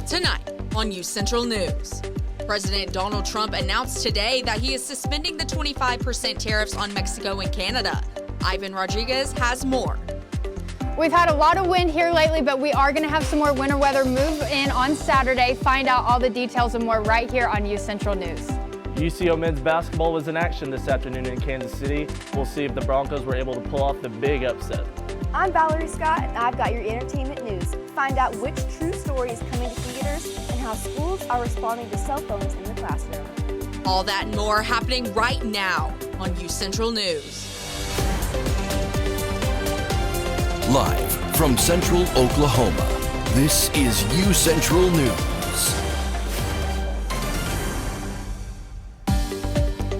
Tonight on UCentral News, President Donald Trump announced today that he is suspending the 25% tariffs on Mexico and Canada. Ivan Rodriguez has more. We've had a lot of wind here lately, but we are going to have some more winter weather move in on Saturday. Find out all the details and more right here on UCentral News. UCO men's basketball was in action this afternoon in Kansas City. We'll see if the Broncos were able to pull off the big upset. I'm Valerie Scott, and I've got your entertainment news. Find out which true story is coming to theaters and how schools are responding to cell phones in the classroom. All that and more happening right now on UCentral News. Live from Central Oklahoma, this is UCentral News.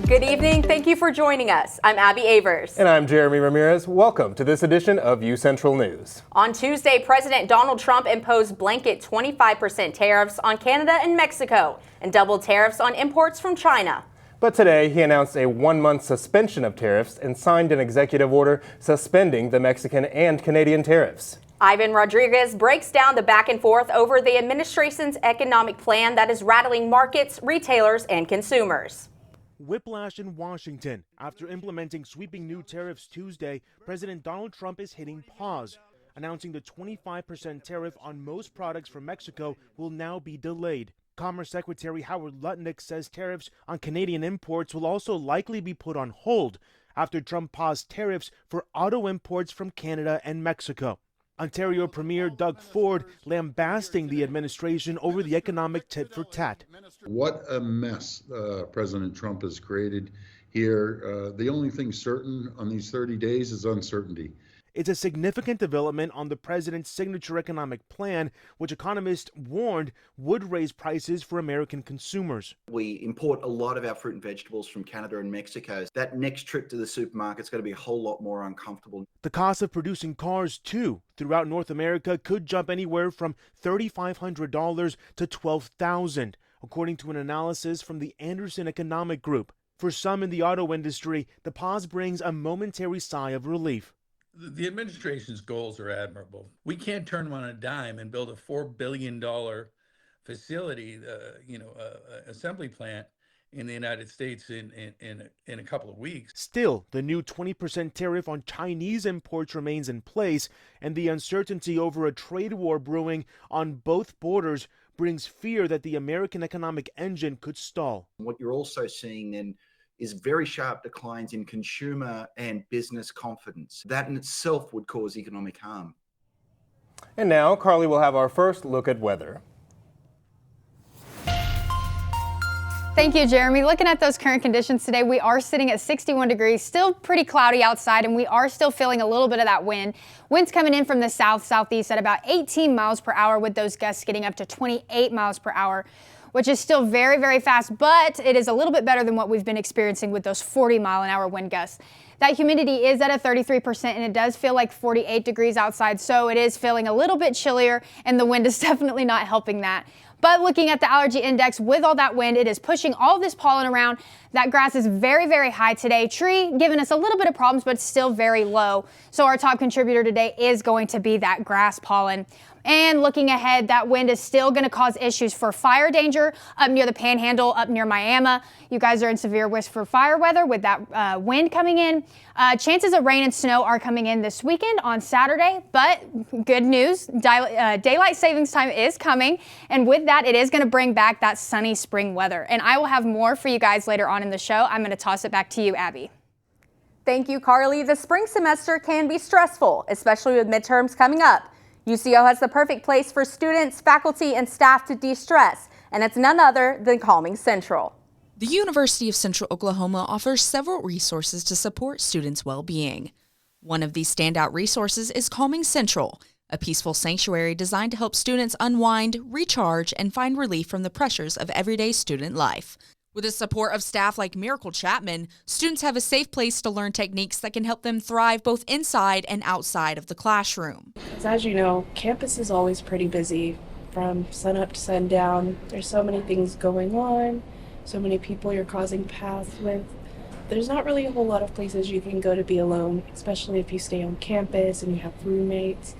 Good evening. Thank you for joining us. I'm Abby Avers. And I'm Jeremy Ramirez. Welcome to this edition of UCentral News. On Tuesday, President Donald Trump imposed blanket 25% tariffs on Canada and Mexico and doubled tariffs on imports from China. But today, he announced a 1-month suspension of tariffs and signed an executive order suspending the Mexican and Canadian tariffs. Ivan Rodriguez breaks down the back and forth over the administration's economic plan that is rattling markets, retailers, and consumers. Whiplash in Washington. After implementing sweeping new tariffs Tuesday, President Donald Trump is hitting pause, announcing the 25% tariff on most products from Mexico will now be delayed. Commerce Secretary Howard Lutnick says tariffs on Canadian imports will also likely be put on hold after Trump paused tariffs for auto imports from Canada and Mexico. Ontario Premier Doug Ford lambasting the administration over the economic tit-for-tat. What a mess President Trump has created here. The only thing certain on these 30 days is uncertainty. It's a significant development on the president's signature economic plan, which economists warned would raise prices for American consumers. We import a lot of our fruit and vegetables from Canada and Mexico. That next trip to the supermarket's going to be a whole lot more uncomfortable. The cost of producing cars, too, throughout North America could jump anywhere from $3,500 to $12,000, according to an analysis from the Anderson Economic Group. For some in the auto industry, the pause brings a momentary sigh of relief. The administration's goals are admirable. We can't turn them on a dime and build a $4 billion facility, assembly plant in the United States in a couple of weeks. Still, the new 20% tariff on Chinese imports remains in place, and the uncertainty over a trade war brewing on both borders brings fear that the American economic engine could stall. What you're also seeing then is very sharp declines in consumer and business confidence. That in itself would cause economic harm. And now, Carly will have our first look at weather. Thank you, Jeremy. Looking at those current conditions today, we are sitting at 61 degrees, still pretty cloudy outside, and we are still feeling a little bit of that wind. Winds coming in from the south-southeast at about 18 miles per hour, with those gusts getting up to 28 miles per hour, which is still very, very fast, but it is a little bit better than what we've been experiencing with those 40-mile-an-hour wind gusts. That humidity is at a 33%, and it does feel like 48 degrees outside, so it is feeling a little bit chillier, and the wind is definitely not helping that. But looking at the allergy index, with all that wind, it is pushing all this pollen around. That grass is very, very high today. Tree giving us a little bit of problems, but still very low. So our top contributor today is going to be that grass pollen. And looking ahead, that wind is still going to cause issues for fire danger up near the Panhandle, up near Miami. You guys are in severe risk for fire weather with that wind coming in. Chances of rain and snow are coming in this weekend on Saturday, but good news, daylight savings time is coming. And with that, it is going to bring back that sunny spring weather. And I will have more for you guys later on in the show. I'm going to toss it back to you, Abby. Thank you, Carly. The spring semester can be stressful, especially with midterms coming up. UCO has the perfect place for students, faculty, and staff to de-stress, and it's none other than Calming Central. The University of Central Oklahoma offers several resources to support students' well-being. One of these standout resources is Calming Central, a peaceful sanctuary designed to help students unwind, recharge, and find relief from the pressures of everyday student life. With the support of staff like Miracle Chapman, students have a safe place to learn techniques that can help them thrive both inside and outside of the classroom. As you know, campus is always pretty busy from sunup to sundown. There's so many things going on, so many people you're crossing paths with. There's not really a whole lot of places you can go to be alone, especially if you stay on campus and you have roommates.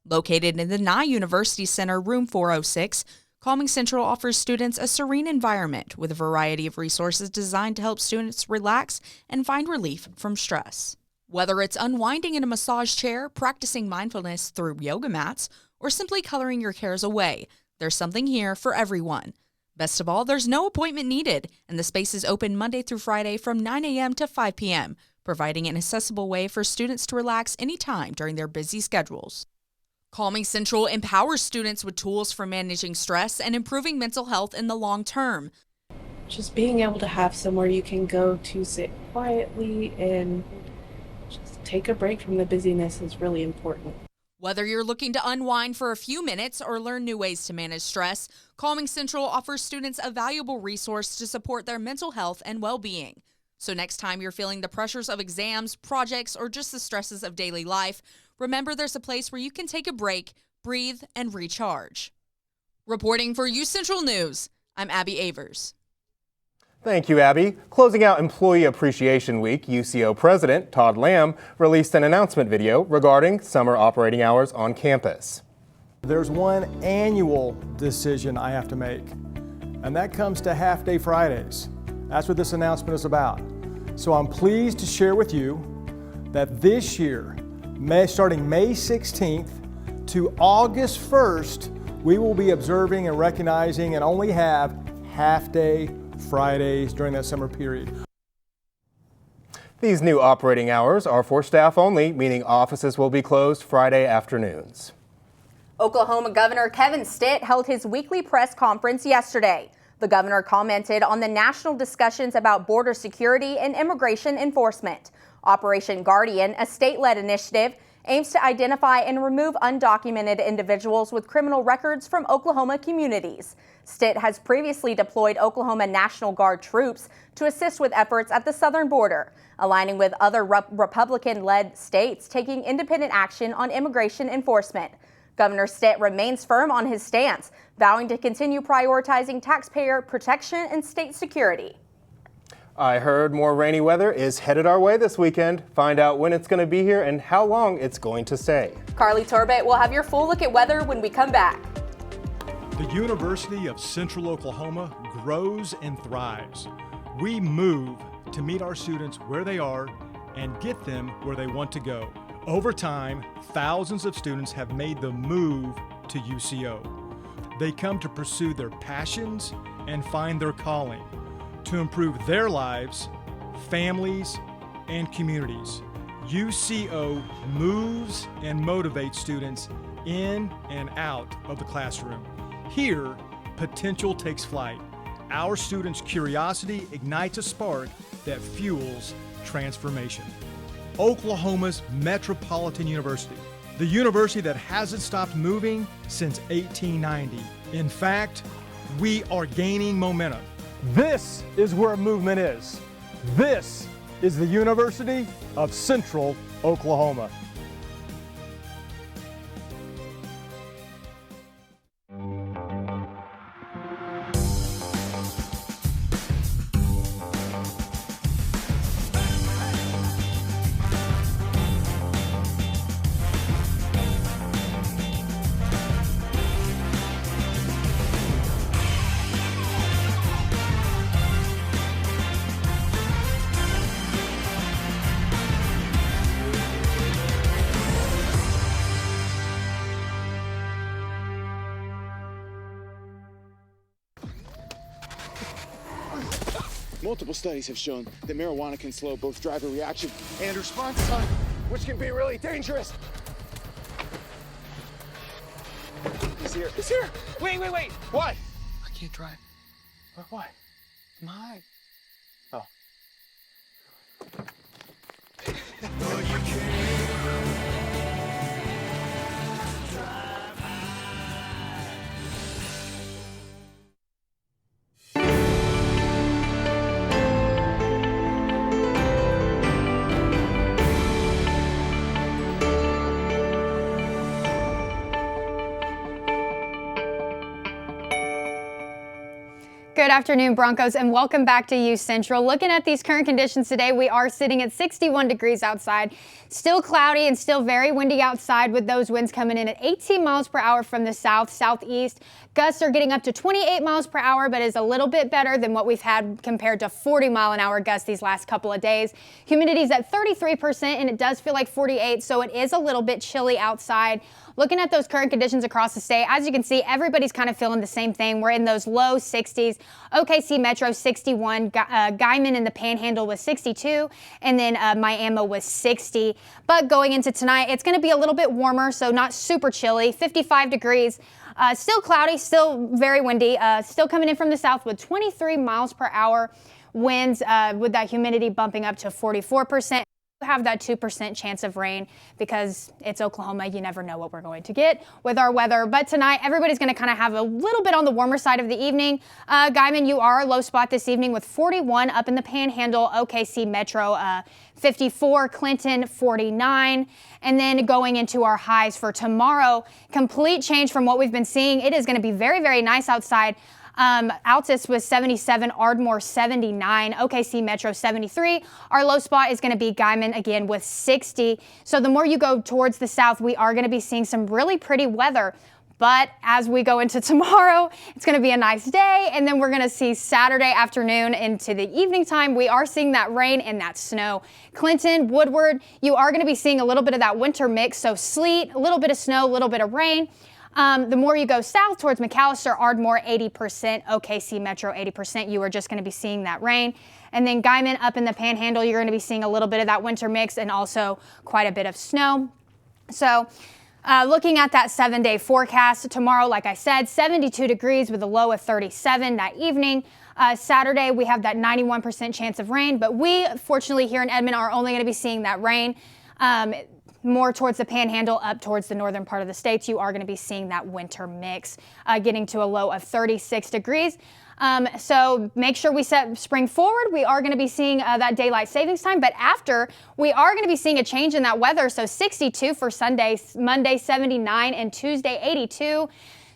Located in the Nye University Center, room 406, Calming Central offers students a serene environment with a variety of resources designed to help students relax and find relief from stress. Whether it's unwinding in a massage chair, practicing mindfulness through yoga mats, or simply coloring your cares away, there's something here for everyone. Best of all, there's no appointment needed, and the space is open Monday through Friday from 9 a.m. to 5 p.m., providing an accessible way for students to relax anytime during their busy schedules. Calming Central empowers students with tools for managing stress and improving mental health in the long term. Just being able to have somewhere you can go to sit quietly and just take a break from the busyness is really important. Whether you're looking to unwind for a few minutes or learn new ways to manage stress, Calming Central offers students a valuable resource to support their mental health and well-being. So next time you're feeling the pressures of exams, projects, or just the stresses of daily life, remember there's a place where you can take a break, breathe, and recharge. Reporting for UCentral News, I'm Abby Avers. Thank you, Abby. Closing out Employee Appreciation Week, UCO President Todd Lamb released an announcement video regarding summer operating hours on campus. There's one annual decision I have to make, and that comes to half-day Fridays. That's what this announcement is about. So I'm pleased to share with you that this year, starting May 16th to August 1st, we will be observing and recognizing and only have half-day Fridays during that summer period. These new operating hours are for staff only, meaning offices will be closed Friday afternoons. Oklahoma Governor Kevin Stitt held his weekly press conference yesterday. The governor commented on the national discussions about border security and immigration enforcement. Operation Guardian, a state-led initiative, aims to identify and remove undocumented individuals with criminal records from Oklahoma communities. Stitt has previously deployed Oklahoma National Guard troops to assist with efforts at the southern border, aligning with other Republican-led states taking independent action on immigration enforcement. Governor Stitt remains firm on his stance, vowing to continue prioritizing taxpayer protection and state security. I heard more rainy weather is headed our way this weekend. Find out when it's going to be here and how long it's going to stay. Carly Torbett will have your full look at weather when we come back. The University of Central Oklahoma grows and thrives. We move to meet our students where they are and get them where they want to go. Over time, thousands of students have made the move to UCO. They come to pursue their passions and find their calling, to improve their lives, families, and communities. UCO moves and motivates students in and out of the classroom. Here, potential takes flight. Our students' curiosity ignites a spark that fuels transformation. Oklahoma's Metropolitan University, the university that hasn't stopped moving since 1890. In fact, we are gaining momentum. This is where movement is. This is the University of Central Oklahoma. Multiple studies have shown that marijuana can slow both driver reaction and response time, which can be really dangerous. He's here. He's here. Wait. What? I can't drive. Why? My. Oh. Good afternoon, Broncos, and welcome back to UCentral. Looking at these current conditions today, we are sitting at 61 degrees outside. Still cloudy and still very windy outside with those winds coming in at 18 miles per hour from the south, southeast. Gusts are getting up to 28 miles per hour, but is a little bit better than what we've had compared to 40-mile-an-hour gusts these last couple of days. Humidity's at 33%, and it does feel like 48, so it is a little bit chilly outside. Looking at those current conditions across the state, as you can see, everybody's kind of feeling the same thing. We're in those low 60s. OKC Metro 61, Guyman in the Panhandle was 62, and then Miami was 60. But going into tonight, it's going to be a little bit warmer, so not super chilly, 55 degrees. Still cloudy, still very windy, still coming in from the south with 23 miles per hour winds with that humidity bumping up to 44%. Have that 2% chance of rain because it's Oklahoma. You never know what we're going to get with our weather. But tonight, everybody's going to kind of have a little bit on the warmer side of the evening. Guyman, you are a low spot this evening with 41 up in the Panhandle, OKC Metro 54, Clinton 49. And then going into our highs for tomorrow, complete change from what we've been seeing. It is going to be very, very nice outside. Altus was 77, Ardmore 79, OKC Metro 73. Our low spot is going to be Guyman again with 60. So the more you go towards the south, we are going to be seeing some really pretty weather. But as we go into tomorrow, it's going to be a nice day. And then we're going to see Saturday afternoon into the evening time. We are seeing that rain and that snow. Clinton, Woodward, you are going to be seeing a little bit of that winter mix. So sleet, a little bit of snow, a little bit of rain. The more you go south towards McAllister, Ardmore 80%, OKC Metro 80%, you are just going to be seeing that rain. And then Guyman up in the Panhandle, you're going to be seeing a little bit of that winter mix and also quite a bit of snow. So looking at that 7-day forecast, tomorrow, like I said, 72 degrees with a low of 37 that evening. Saturday, we have that 91% chance of rain, but we, fortunately, here in Edmond are only going to be seeing that rain. More towards the Panhandle, up towards the northern part of the states, you are going to be seeing that winter mix, getting to a low of 36 degrees. So make sure we set spring forward. We are going to be seeing that daylight savings time, but after, we are going to be seeing a change in that weather. So 62 for Sunday, Monday 79, and Tuesday 82.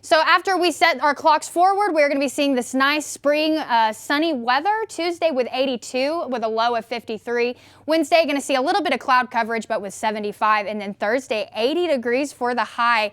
So after we set our clocks forward, we're going to be seeing this nice spring sunny weather. Tuesday with 82 with a low of 53. Wednesday going to see a little bit of cloud coverage but with 75. And then Thursday 80 degrees for the high.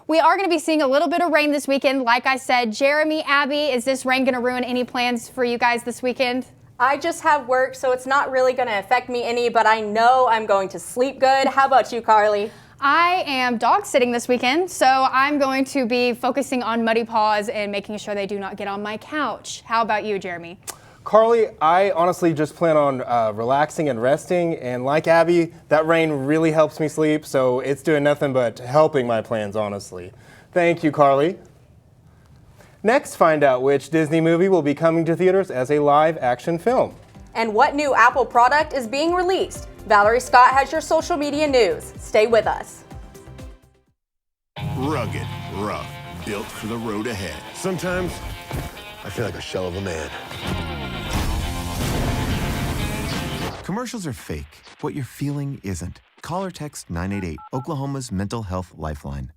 We are going to be seeing a little bit of rain this weekend. Like I said, Jeremy, Abby, is this rain going to ruin any plans for you guys this weekend? I just have work, so it's not really going to affect me any, but I know I'm going to sleep good. How about you, Carly? I am dog sitting this weekend, so I'm going to be focusing on Muddy Paws and making sure they do not get on my couch. How about you, Jeremy? Carly, I honestly just plan on relaxing and resting, and like Abby, that rain really helps me sleep, so it's doing nothing but helping my plans, honestly. Thank you, Carly. Next, find out which Disney movie will be coming to theaters as a live-action film. And what new Apple product is being released? Valerie Scott has your social media news. Stay with us. Rugged, rough, built for the road ahead. Sometimes I feel like a shell of a man. Commercials are fake. What you're feeling isn't. Call or text 988, Oklahoma's mental health lifeline.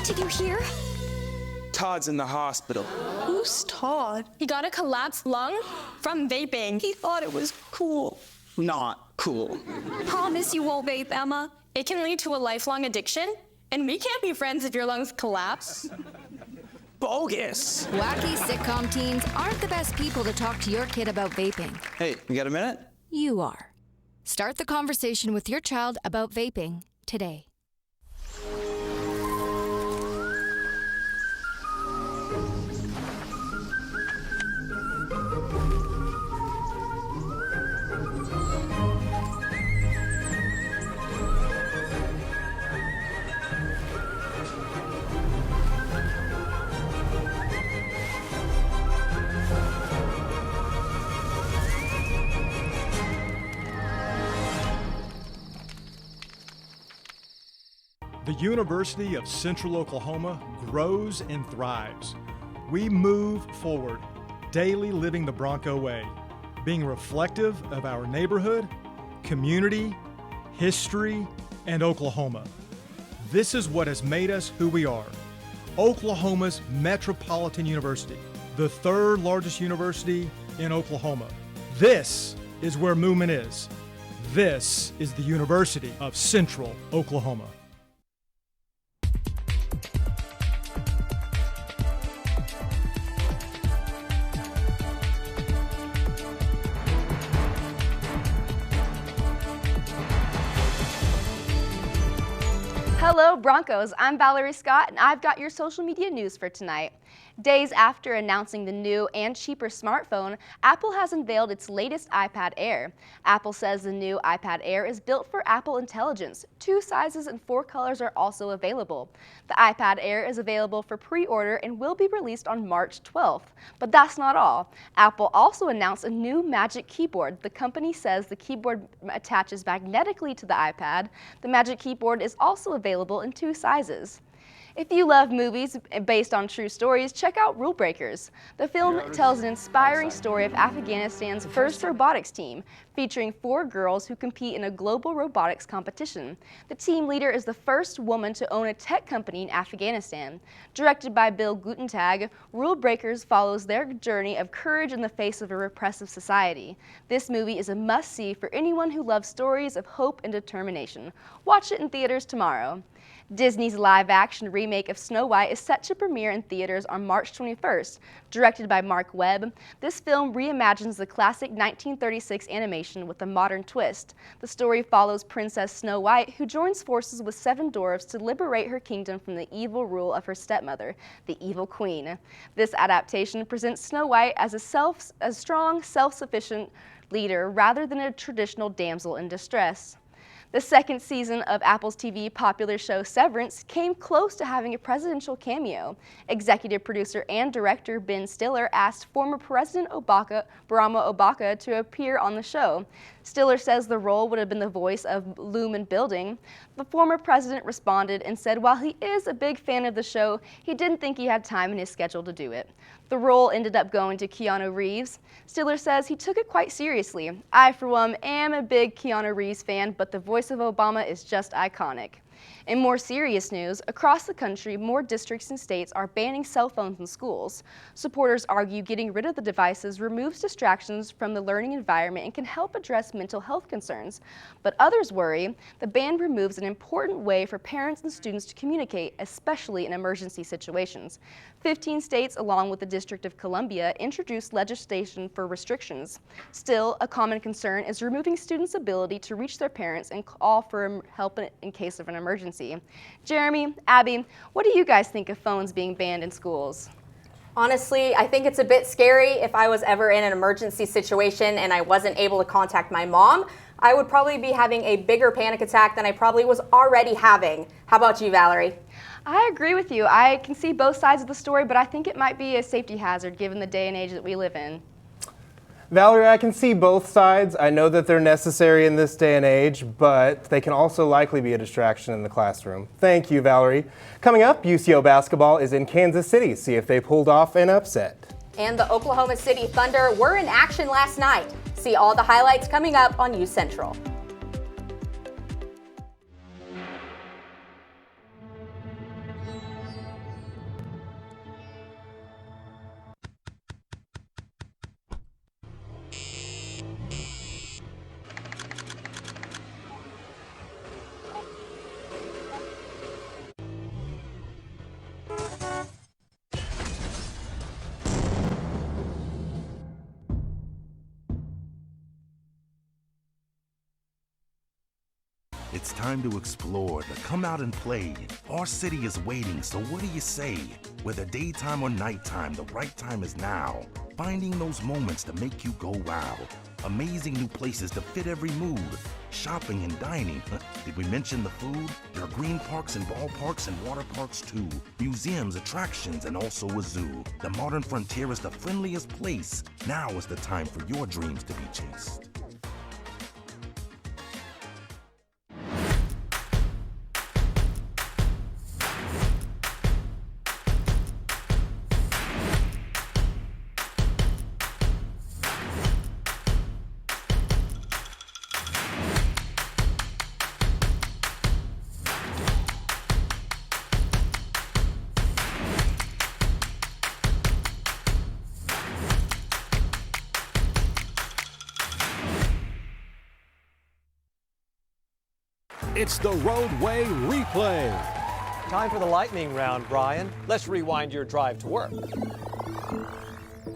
Did you hear? Todd's in the hospital. Who's Todd? He got a collapsed lung from vaping. He thought it was cool. Not cool. Promise you won't vape, Emma. It can lead to a lifelong addiction, and we can't be friends if your lungs collapse. Bogus. Wacky sitcom teens aren't the best people to talk to your kid about vaping. Hey, you got a minute? You are. Start the conversation with your child about vaping today. The University of Central Oklahoma grows and thrives. we move forward, daily living the Bronco way, being reflective of our neighborhood, community, history, and Oklahoma. This is what has made us who we are. Oklahoma's Metropolitan University, the third largest university in Oklahoma. This is where movement is. This is the University of Central Oklahoma. Hello Broncos, I'm Valerie Scott and I've got your social media news for tonight. Days after announcing the new and cheaper smartphone, Apple has unveiled its latest iPad Air. Apple says the new iPad Air is built for Apple Intelligence. 2 sizes and 4 colors are also available. The iPad Air is available for pre-order and will be released on March 12th. But that's not all. Apple also announced a new Magic Keyboard. The company says the keyboard attaches magnetically to the iPad. The Magic Keyboard is also available in 2 sizes. If you love movies based on true stories, check out Rule Breakers. The film tells an inspiring story of Afghanistan's first robotics team, featuring 4 girls who compete in a global robotics competition. The team leader is the first woman to own a tech company in Afghanistan. Directed by Bill Gutentag, Rule Breakers follows their journey of courage in the face of a repressive society. This movie is a must-see for anyone who loves stories of hope and determination. Watch it in theaters tomorrow. Disney's live-action remake of Snow White is set to premiere in theaters on March 21st. Directed by Mark Webb, this film reimagines the classic 1936 animation with a modern twist. The story follows Princess Snow White, who joins forces with 7 dwarfs to liberate her kingdom from the evil rule of her stepmother, the Evil Queen. This adaptation presents Snow White as a strong, self-sufficient leader rather than a traditional damsel in distress. The second season of Apple's TV popular show Severance came close to having a presidential cameo. Executive producer and director Ben Stiller asked former President Barack Obama to appear on the show. Stiller says the role would have been the voice of Lumen Building. The former president responded and said while he is a big fan of the show, he didn't think he had time in his schedule to do it. The role ended up going to Keanu Reeves. Stiller says he took it quite seriously. I, for one, am a big Keanu Reeves fan, but the voice of Obama is just iconic. In more serious news, across the country, more districts and states are banning cell phones in schools. Supporters argue getting rid of the devices removes distractions from the learning environment and can help address mental health concerns. But others worry the ban removes an important way for parents and students to communicate, especially in emergency situations. 15 states, along with the District of Columbia, introduced legislation for restrictions. Still, a common concern is removing students' ability to reach their parents and call for help in case of an emergency. Jeremy, Abby, what do you guys think of phones being banned in schools? Honestly, I think it's a bit scary. If I was ever in an emergency situation and I wasn't able to contact my mom, I would probably be having a bigger panic attack than I probably was already having. How about you, Valerie? I agree with you. I can see both sides of the story, but I think it might be a safety hazard given the day and age that we live in. Valerie, I can see both sides. I know that they're necessary in this day and age, but they can also likely be a distraction in the classroom. Thank you, Valerie. Coming up, UCO basketball is in Kansas City. See if they pulled off an upset. And the Oklahoma City Thunder were in action last night. See all the highlights coming up on UCentral. It's time to explore, to come out and play. Our city is waiting, so what do you say? Whether daytime or nighttime, the right time is now. Finding those moments to make you go wow. Amazing new places to fit every mood. Shopping and dining. Did we mention the food? There are green parks and ballparks and water parks too. Museums, attractions, and also a zoo. The modern frontier is the friendliest place. Now is the time for your dreams to be chased. It's the Roadway Replay. Time for the lightning round, Brian. Let's rewind your drive to work.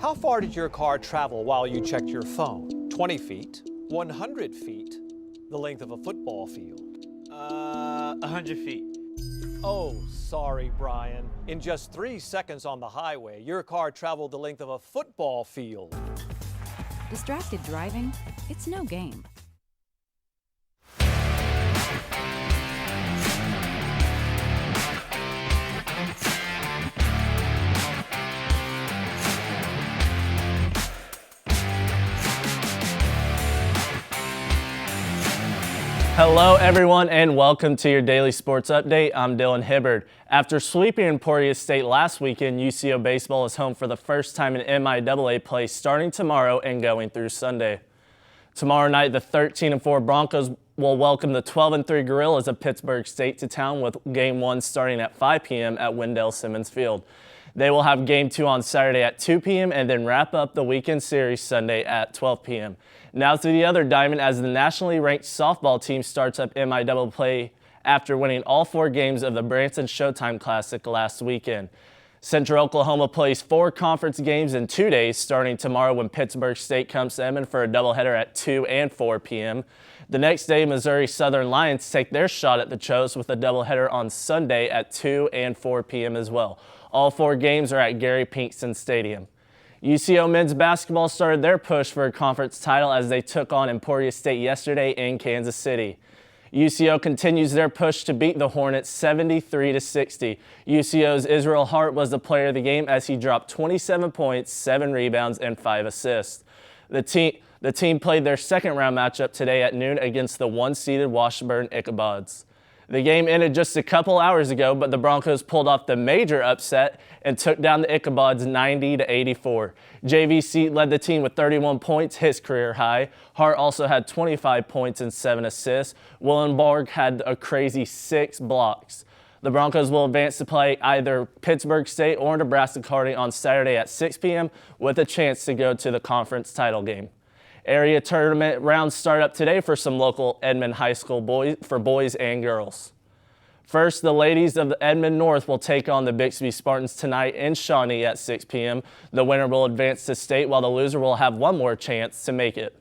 How far did your car travel while you checked your phone? 20 feet, 100 feet, the length of a football field. 100 feet. Oh, sorry, Brian. In just 3 seconds on the highway, your car traveled the length of a football field. Distracted driving? It's no game. Hello everyone and welcome to your daily sports update. I'm Dylan Hibbard. After sweeping Emporia State last weekend, UCO baseball is home for the first time in MIAA play starting tomorrow and going through Sunday. Tomorrow night, the 13-4 Broncos will welcome the 12-3 Gorillas of Pittsburgh State to town with Game 1 starting at 5 p.m. at Wendell Simmons Field. They will have Game 2 on Saturday at 2 p.m. and then wrap up the weekend series Sunday at 12 p.m. Now to the other diamond as the nationally ranked softball team starts up MIAA play after winning all 4 games of the Branson Showtime Classic last weekend. Central Oklahoma plays 4 conference games in 2 days starting tomorrow when Pittsburgh State comes to Edmond for a doubleheader at 2 and 4 p.m. The next day, Missouri Southern Lions take their shot at the Chos with a doubleheader on Sunday at 2 and 4 p.m. as well. All 4 games are at Gary Pinkston Stadium. UCO men's basketball started their push for a conference title as they took on Emporia State yesterday in Kansas City. UCO continues their push to beat the Hornets 73-60. UCO's Israel Hart was the player of the game as he dropped 27 points, 7 rebounds, and 5 assists. The team played their second round matchup today at noon against the 1-seeded Washburn Ichabods. The game ended just a couple hours ago, but the Broncos pulled off the major upset and took down the Ichabods 90-84. JVC led the team with 31 points, his career high. Hart also had 25 points and 7 assists. Willenborg had a crazy 6 blocks. The Broncos will advance to play either Pittsburgh State or Nebraska Kearney on Saturday at 6 p.m. with a chance to go to the conference title game. Area tournament rounds start up today for some local Edmond High School boys and girls. First, the ladies of the Edmond North will take on the Bixby Spartans tonight in Shawnee at 6 p.m. The winner will advance to state while the loser will have one more chance to make it.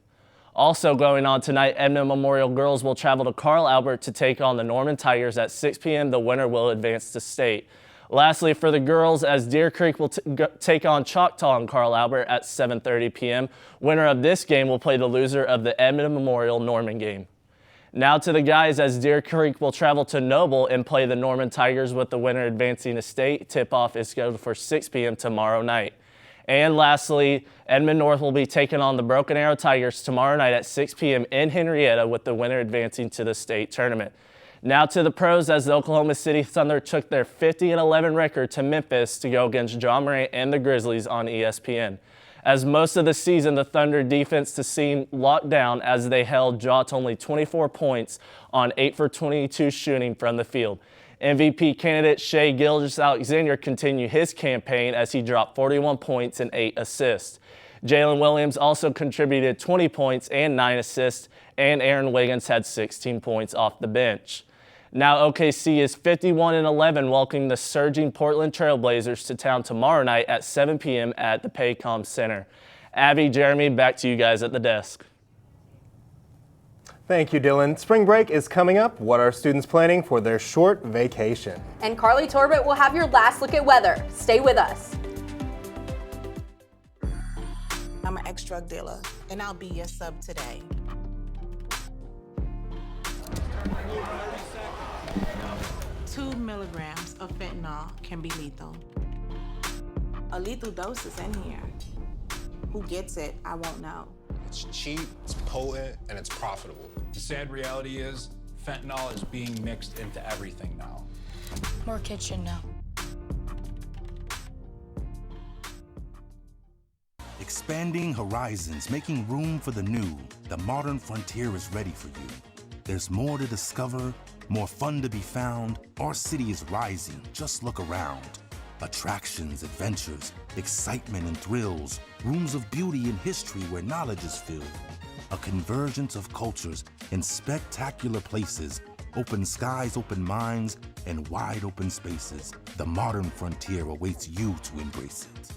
Also going on tonight, Edmond Memorial girls will travel to Carl Albert to take on the Norman Tigers at 6 p.m. The winner will advance to state. Lastly, for the girls, as Deer Creek will take on Choctaw and Carl Albert at 7:30 p.m. Winner of this game will play the loser of the Edmond Memorial Norman game. Now to the guys, as Deer Creek will travel to Noble and play the Norman Tigers with the winner advancing to state. Tip-off is scheduled for 6 p.m. tomorrow night. And lastly, Edmond North will be taking on the Broken Arrow Tigers tomorrow night at 6 p.m. in Henrietta with the winner advancing to the state tournament. Now to the pros, as the Oklahoma City Thunder took their 50-11 record to Memphis to go against John Morant and the Grizzlies on ESPN. As most of the season, the Thunder defense to seem locked down as they held Ja to only 24 points on 8 for 22 shooting from the field. MVP candidate Shai Gilgeous-Alexander continued his campaign as he dropped 41 points and 8 assists. Jalen Williams also contributed 20 points and 9 assists, and Aaron Wiggins had 16 points off the bench. Now OKC is 51-11, welcoming the surging Portland Trailblazers to town tomorrow night at 7 p.m. at the Paycom Center. Abby, Jeremy, back to you guys at the desk. Thank you, Dylan. Spring break is coming up. What are students planning for their short vacation? And Carly Torbett will have your last look at weather. Stay with us. I'm an ex-drug dealer, and I'll be your sub today. Two milligrams of fentanyl can be lethal. A lethal dose is in here. Who gets it, I won't know. It's cheap, it's potent, and it's profitable. The sad reality is, fentanyl is being mixed into everything now. More kids should know. Expanding horizons, making room for the new. The modern frontier is ready for you. There's more to discover, more fun to be found. Our city is rising, just look around. Attractions, adventures, excitement and thrills, rooms of beauty and history where knowledge is filled. A convergence of cultures in spectacular places, Open skies, open minds, and wide open spaces. The modern frontier awaits you to embrace it.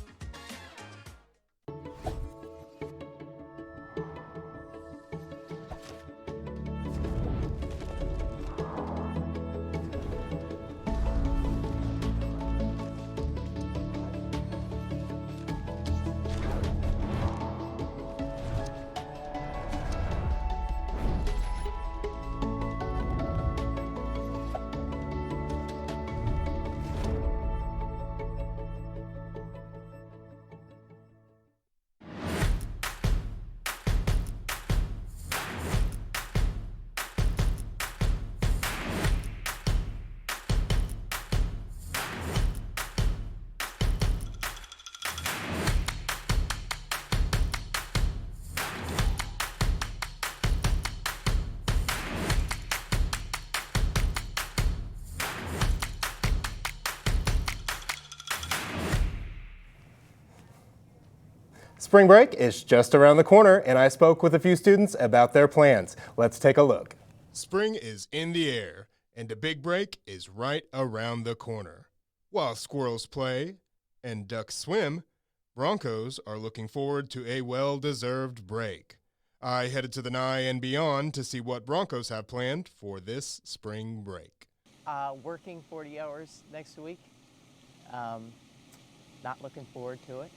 Spring break is just around the corner, and I spoke with a few students about their plans. Let's take a look. Spring is in the air, and a big break is right around the corner. While squirrels play and ducks swim, Broncos are looking forward to a well-deserved break. I headed to the Nye and beyond to see what Broncos have planned for this spring break. Working 40 hours next week. Not looking forward to it.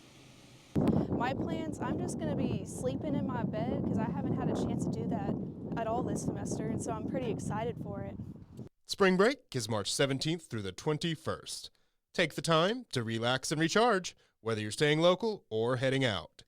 My plans, I'm just going to be sleeping in my bed because I haven't had a chance to do that at all this semester, and so I'm pretty excited for it. Spring break is March 17th through the 21st. Take the time to relax and recharge, whether you're staying local or heading out.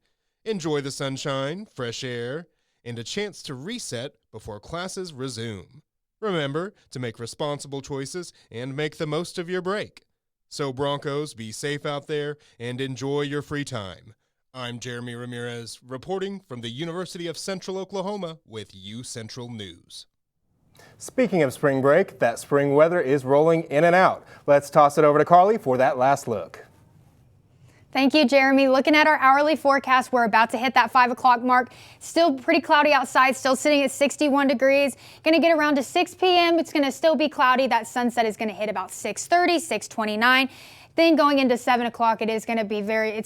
Enjoy the sunshine, fresh air, and a chance to reset before classes resume. Remember to make responsible choices and make the most of your break. So Broncos, be safe out there and enjoy your free time. I'm Jeremy Ramirez, reporting from the University of Central Oklahoma with UCentral News. Speaking of spring break, that spring weather is rolling in and out. Let's toss it over to Carly for that last look. Thank you, Jeremy. Looking at our hourly forecast, we're about to hit that 5 o'clock mark. Still pretty cloudy outside, still sitting at 61 degrees. Going to get around to 6 p.m. It's going to still be cloudy. That sunset is going to hit about 6:30, 6:29. Then going into 7 o'clock, it's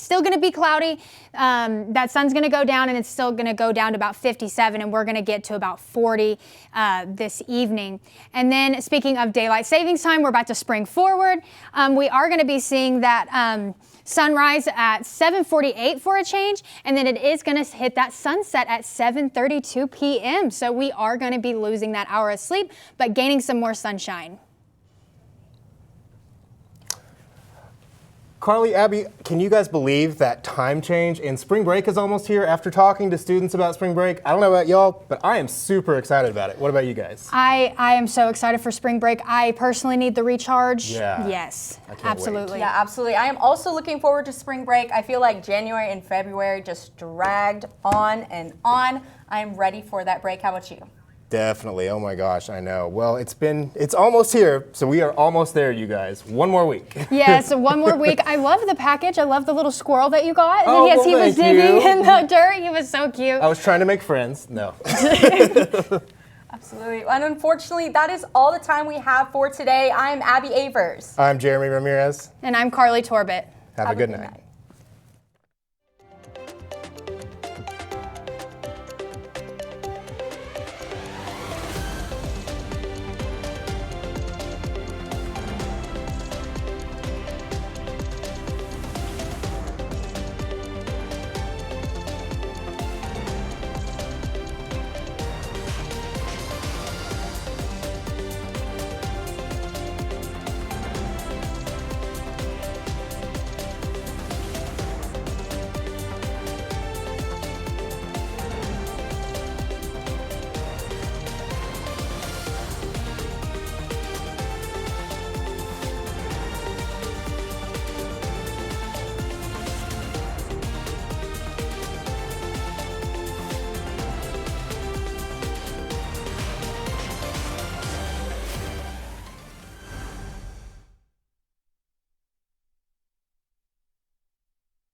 still going to be cloudy. That sun's going to go down, and it's still going to go down to about 57, and we're going to get to about 40 this evening. And then speaking of daylight savings time, we're about to spring forward. We are going to be seeing that sunrise at 7:48 for a change, and then it is going to hit that sunset at 7:32 p.m. So we are going to be losing that hour of sleep, but gaining some more sunshine. Carly, Abby, can you guys believe that time change and spring break is almost here? After talking to students about spring break, I don't know about y'all, but I am super excited about it. What about you guys? I am so excited for spring break. I personally need the recharge. Yeah. Yes, I can't absolutely. wait. Yeah, absolutely. I am also looking forward to spring break. I feel like January and February just dragged on and on. I am ready for that break. How about you? Definitely. Oh my gosh, I know. Well, it's almost here, so we are almost there, you guys. One more week. Yeah, so one more week. I love the package. I love the little squirrel that you got. And Oh, yes, well, he was thank digging you. in the dirt. He was so cute. I was trying to make friends. No. Absolutely. And unfortunately, that is all the time we have for today. I'm Abby Avers. I'm Jeremy Ramirez. And I'm Carly Torbett. Have a good night.